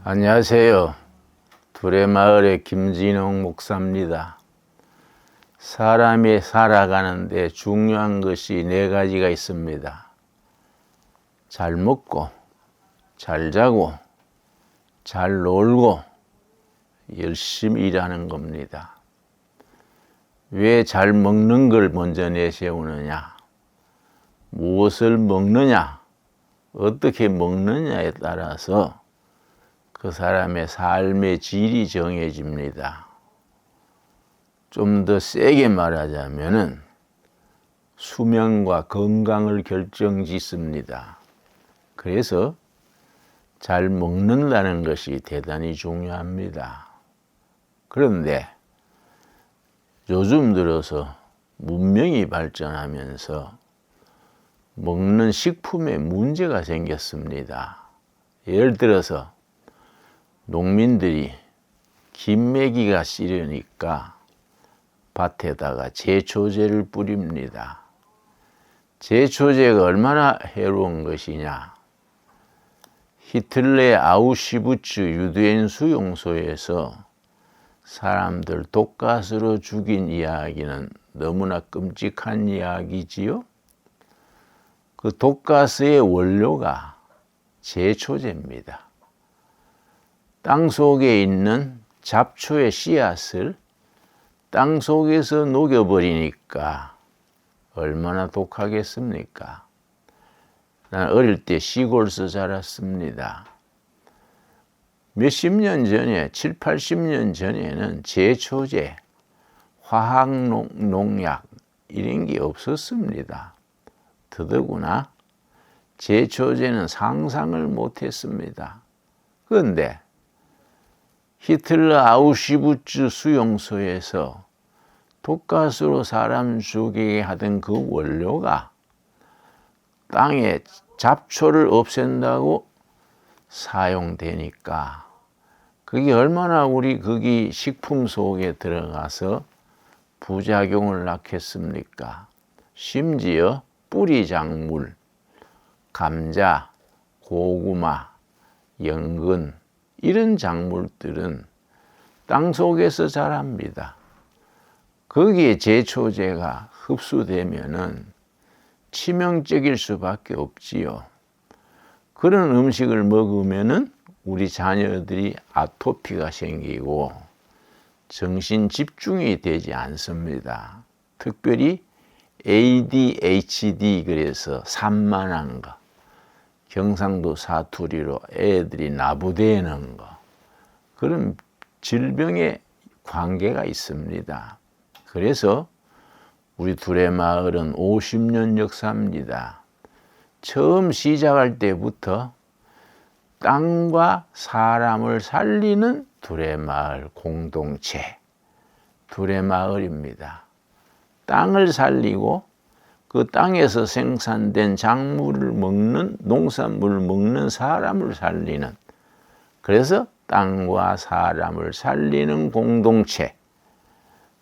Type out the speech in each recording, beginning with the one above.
안녕하세요. 두레마을의 김진홍 목사입니다. 사람이 살아가는데 중요한 것이 4가지가 있습니다. 잘 먹고, 잘 자고, 잘 놀고, 열심히 일하는 겁니다. 왜 잘 먹는 걸 먼저 내세우느냐? 무엇을 먹느냐? 어떻게 먹느냐에 따라서 그 사람의 삶의 질이 정해집니다. 좀 더 세게 말하자면은 수명과 건강을 결정짓습니다. 그래서 잘 먹는다는 것이 대단히 중요합니다. 그런데 요즘 들어서 문명이 발전하면서 먹는 식품에 문제가 생겼습니다. 예를 들어서 농민들이 김 매기가 싫으니까 밭에다가 제초제를 뿌립니다. 제초제가 얼마나 해로운 것이냐? 히틀러의 아우슈비츠 유대인 수용소에서 사람들 독가스로 죽인 이야기는 너무나 끔찍한 이야기지요. 그 독가스의 원료가 제초제입니다. 땅 속에 있는 잡초의 씨앗을 땅 속에서 녹여버리니까 얼마나 독하겠습니까? 난 어릴 때 시골에서 자랐습니다. 몇십 년 전에, 7, 80년 전에는 제초제, 화학농약 이런 게 없었습니다. 더더구나 제초제는 상상을 못했습니다. 그런데 히틀러 아우슈비츠 수용소에서 독가스로 사람 죽이게 하던 그 원료가 땅에 잡초를 없앤다고 사용되니까 그게 얼마나 우리 거기 식품 속에 들어가서 부작용을 낳겠습니까? 심지어 뿌리 작물, 감자, 고구마, 연근 이런 작물들은 땅 속에서 자랍니다. 거기에 제초제가 흡수되면은 치명적일 수밖에 없지요. 그런 음식을 먹으면은 우리 자녀들이 아토피가 생기고 정신 집중이 되지 않습니다. 특별히 ADHD 그래서 산만한 거, 경상도 사투리로 애들이 나부대는 거, 그런 질병의 관계가 있습니다. 그래서 우리 두레마을은 50년 역사입니다. 처음 시작할 때부터 땅과 사람을 살리는 두레마을 공동체, 두레마을입니다. 땅을 살리고 그 땅에서 생산된 작물을 먹는, 농산물을 먹는 사람을 살리는, 그래서 땅과 사람을 살리는 공동체,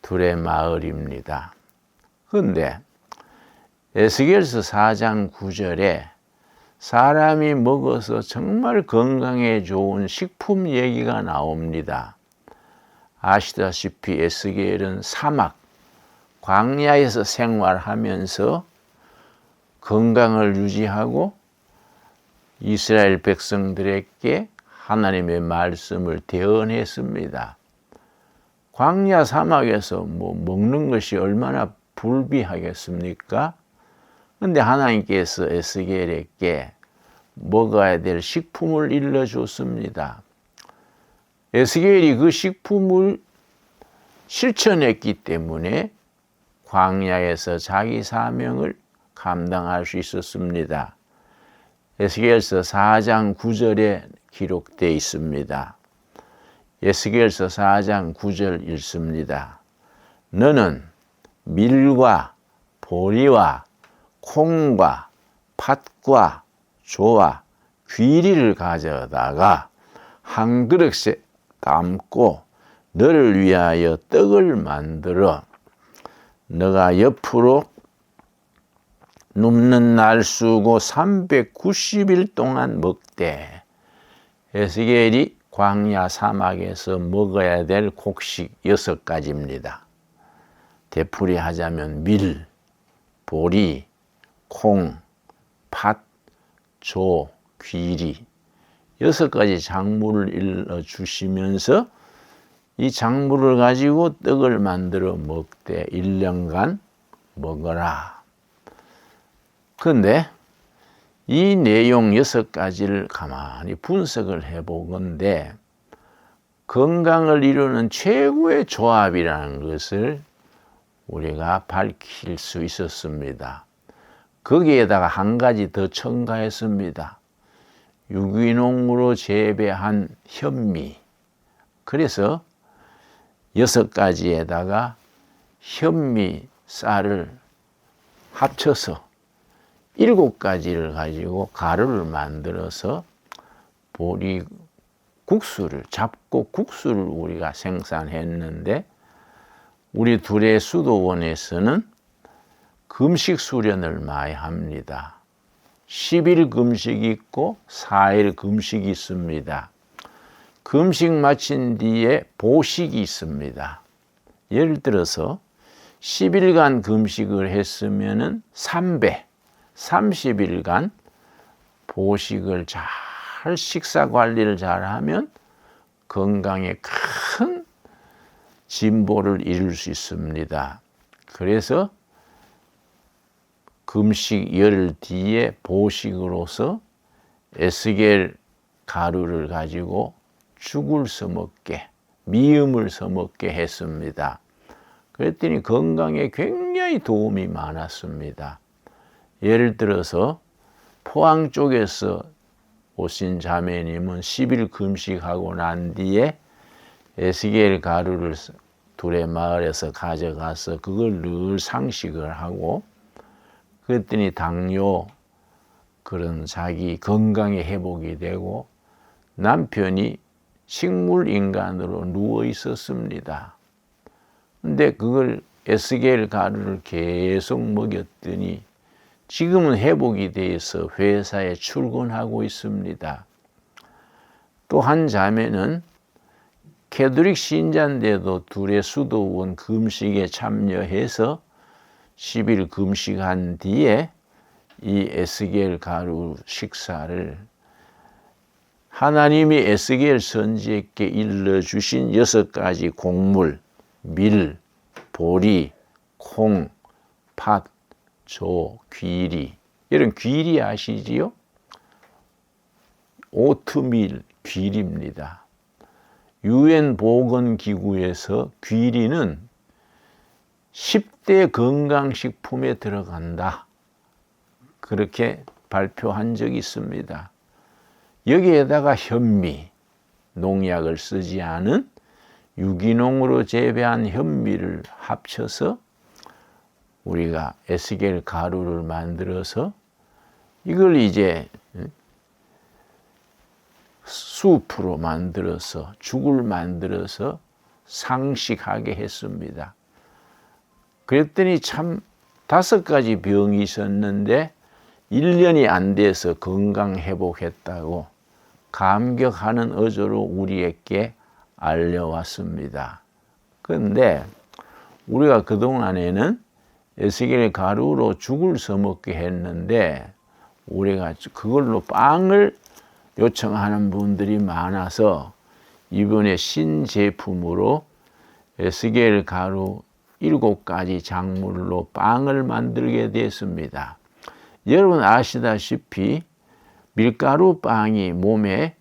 두레마을입니다. 그런데 에스겔서 4장 9절에 사람이 먹어서 정말 건강에 좋은 식품 얘기가 나옵니다. 아시다시피 에스겔은 사막, 광야에서 생활하면서 건강을 유지하고 이스라엘 백성들에게 하나님의 말씀을 대언했습니다. 광야 사막에서 먹는 것이 얼마나 불비하겠습니까? 그런데 하나님께서 에스겔에게 먹어야 될 식품을 일러줬습니다. 에스겔이 그 식품을 실천했기 때문에 광야에서 자기 사명을 감당할 수 있었습니다. 에스겔서 4장 9절에 기록되어 있습니다. 에스겔서 4장 9절 읽습니다. 너는 밀과 보리와 콩과 팥과 조와 귀리를 가져다가 한 그릇에 담고 너를 위하여 떡을 만들어 너가 옆으로 눕는 날 수고 390일 동안 먹되 에스겔이 광야 사막에서 먹어야 될 곡식 6가지입니다. 되풀이하자면 밀, 보리, 콩, 팥, 조, 귀리 6가지 작물을 일러주시면서 이 작물을 가지고 떡을 만들어 먹되 1년간 먹어라. 그런데 이 내용 6가지를 가만히 분석을 해보건대 건강을 이루는 최고의 조합이라는 것을 우리가 밝힐 수 있었습니다. 거기에다가 한 가지 더 첨가했습니다. 유기농으로 재배한 현미. 그래서 6가지에다가 현미 쌀을 합쳐서 7가지를 가지고 가루를 만들어서 보리 국수를, 잡곡 국수를 우리가 생산했는데 우리 둘의 수도원에서는 금식 수련을 많이 합니다. 10일 금식이 있고 4일 금식이 있습니다. 금식 마친 뒤에 보식이 있습니다. 예를 들어서 10일간 금식을 했으면은 3배, 30일간 보식을 잘 식사 관리를 잘하면 건강에 큰 진보를 이룰 수 있습니다. 그래서 금식 열 뒤에 보식으로서 에스겔 가루를 가지고 죽을 써먹게, 미음을 써먹게 했습니다. 그랬더니 건강에 굉장히 도움이 많았습니다. 예를 들어서 포항 쪽에서 오신 자매님은 10일 금식하고 난 뒤에 에스겔 가루를 둘의 마을에서 가져가서 그걸 늘 상식을 하고 그랬더니 당뇨 그런 자기 건강에 회복이 되고 남편이 식물 인간으로 누워 있었습니다. 근데 그걸 에스겔 가루를 계속 먹였더니 지금은 회복이 돼서 회사에 출근하고 있습니다. 또 한 자매는 캐톨릭 신자인데도 둘의 수도원 금식에 참여해서 10일 금식한 뒤에 이 에스겔 가루 식사를 하나님이 에스겔 선지에게 일러주신 6가지 곡물, 밀, 보리, 콩, 팥, 조, 귀리. 여러분 귀리 아시지요? 오트밀 귀리입니다. 유엔 보건기구에서 귀리는 10대 건강식품에 들어간다. 그렇게 발표한 적이 있습니다. 여기에다가 현미, 농약을 쓰지 않은 유기농으로 재배한 현미를 합쳐서 우리가 에스겔 가루를 만들어서 이걸 이제 수프로 만들어서 죽을 만들어서 상식하게 했습니다. 그랬더니 참 5가지 병이 있었는데 1년이 안 돼서 건강 회복했다고 감격하는 어조로 우리에게 알려왔습니다. 그런데 우리가 그동안에는 에스겔 가루로 죽을 써먹게 했는데 우리가 그걸로 빵을 요청하는 분들이 많아서 이번에 신제품으로 에스겔 가루 7가지 작물로 빵을 만들게 됐습니다. 여러분 아시다시피 밀가루 빵이 몸에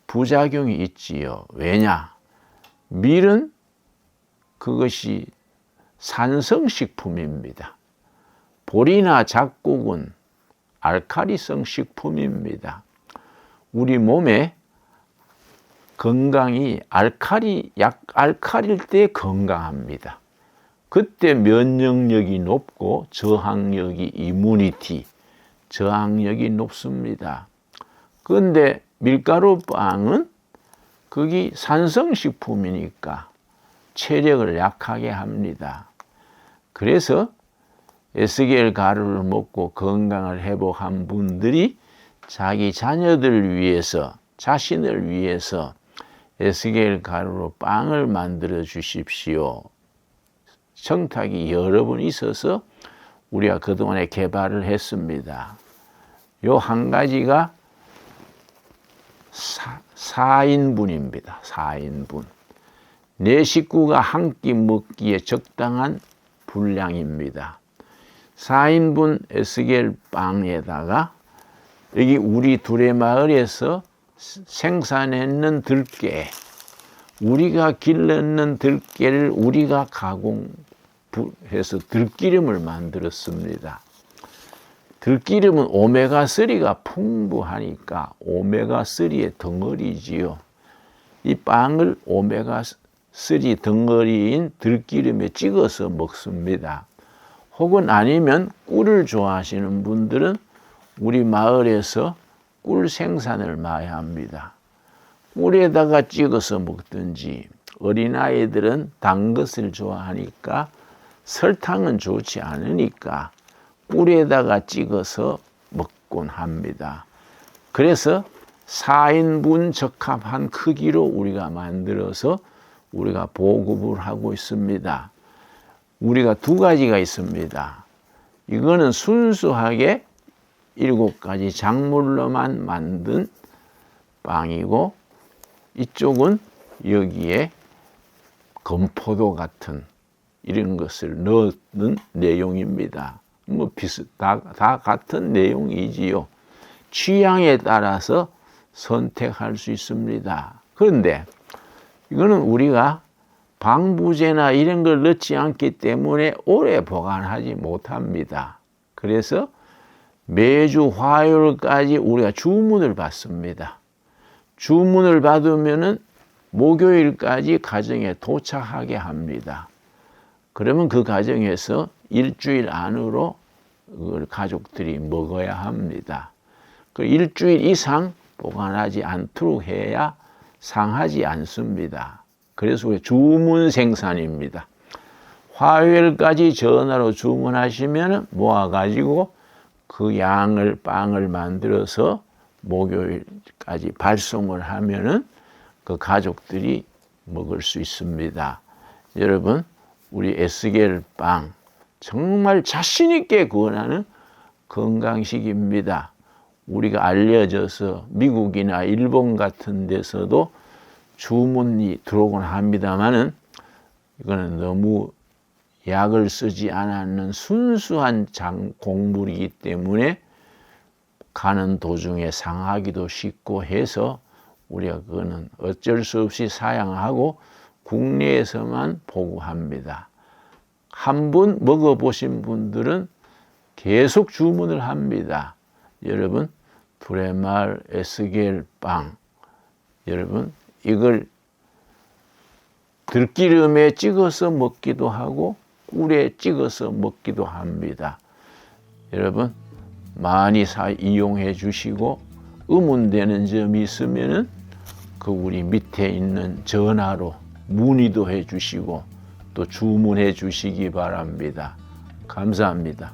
부작용이 있지요. 왜냐? 밀은 그것이 산성식품입니다. 보리나 잡곡은 알칼리성 식품입니다. 우리 몸에 건강이 알칼리일 때 건강합니다. 그때 면역력이 높고 저항력이 이뮤니티, 저항력이 높습니다. 그런데 밀가루빵은 그게 산성식품이니까 체력을 약하게 합니다. 그래서 에스겔 가루를 먹고 건강을 회복한 분들이 자기 자녀들을 위해서, 자신을 위해서 에스겔 가루로 빵을 만들어 주십시오. 청탁이 여러 번 있어서 우리가 그동안에 개발을 했습니다. 요 한 가지가 4인분입니다. 4인분. 내 식구가 한 끼 먹기에 적당한 분량입니다. 4인분 에스겔 빵에다가 여기 우리 두레마을에서 생산했는 들깨, 우리가 길렀는 들깨를 우리가 가공해서 들기름을 만들었습니다. 들기름은 오메가3가 풍부하니까 오메가3의 덩어리지요. 이 빵을 오메가3 덩어리인 들기름에 찍어서 먹습니다. 혹은 아니면 꿀을 좋아하시는 분들은 우리 마을에서 꿀 생산을 많이 합니다. 꿀에다가 찍어서 먹든지, 어린아이들은 단 것을 좋아하니까 설탕은 좋지 않으니까 꿀에다가 찍어서 먹곤 합니다. 그래서 4인분 적합한 크기로 우리가 만들어서 우리가 보급을 하고 있습니다. 우리가 두 가지가 있습니다. 이거는 순수하게 7가지 작물로만 만든 빵이고, 이쪽은 여기에 건포도 같은 이런 것을 넣는 내용입니다. 다 같은 내용이지요. 취향에 따라서 선택할 수 있습니다. 그런데 이거는 우리가 방부제나 이런 걸 넣지 않기 때문에 오래 보관하지 못합니다. 그래서 매주 화요일까지 우리가 주문을 받습니다. 주문을 받으면은 목요일까지 가정에 도착하게 합니다. 그러면 그 가정에서 일주일 안으로 가족들이 먹어야 합니다. 그 일주일 이상 보관하지 않도록 해야 상하지 않습니다. 그래서 우리 주문 생산입니다. 화요일까지 전화로 주문하시면 모아가지고 그 양을 빵을 만들어서 목요일까지 발송을 하면은 그 가족들이 먹을 수 있습니다. 여러분, 우리 에스겔 빵 정말 자신 있게 구원하는 건강식입니다. 우리가 알려져서 미국이나 일본 같은 데서도 주문이 들어오곤 합니다만은 이거는 너무 약을 쓰지 않았는 순수한 곡물이기 때문에 가는 도중에 상하기도 쉽고 해서 우리가 그거는 어쩔 수 없이 사양하고 국내에서만 보급합니다. 한 번 먹어보신 분들은 계속 주문을 합니다. 여러분, 두레마을 에스겔 빵, 여러분 이걸 들기름에 찍어서 먹기도 하고 꿀에 찍어서 먹기도 합니다. 여러분 많이 이용해 주시고, 의문되는 점이 있으면은 그 우리 밑에 있는 전화로 문의도 해 주시고 또 주문해 주시기 바랍니다. 감사합니다.